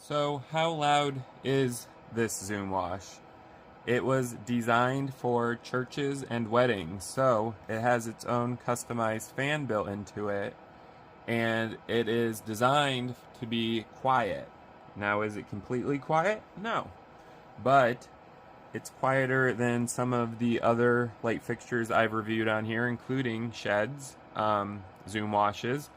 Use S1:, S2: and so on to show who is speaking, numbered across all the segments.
S1: So how loud is this Zoom wash? It was designed for churches and weddings, so it has its own customized fan built into it, and it is designed to be quiet. Now, is it completely quiet? No. But it's quieter than some of the other light fixtures I've reviewed on here, including sheds, Zoom washes.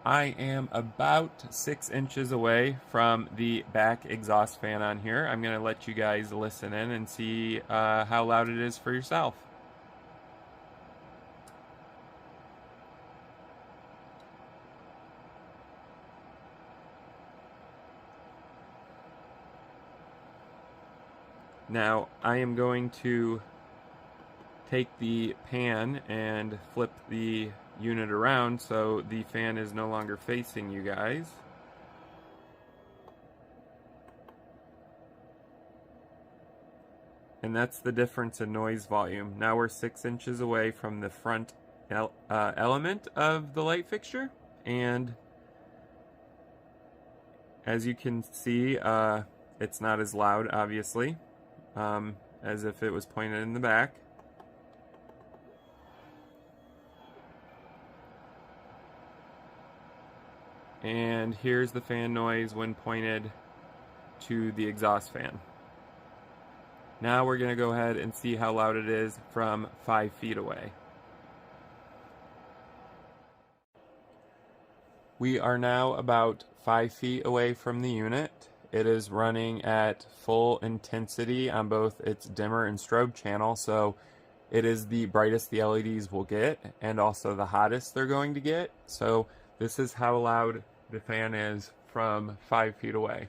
S1: I am about 6 inches away from the back exhaust fan on here. I'm going to let you guys listen in and see how loud it is for yourself. Now, I am going to take the pan and flip the unit around so the fan is no longer facing you guys. And that's the difference in noise volume. Now we're 6 inches away from the front element of the light fixture, and as you can see, it's not as loud, obviously, as if it was pointed in the back. And here's the fan noise when pointed to the exhaust fan. Now we're going to go ahead and see how loud it is from 5 feet away. We are now about 5 feet away from the unit. It is running at full intensity on both its dimmer and strobe channel, so it is the brightest the LEDs will get and also the hottest they're going to get. So this is how loud the fan is from 5 feet away.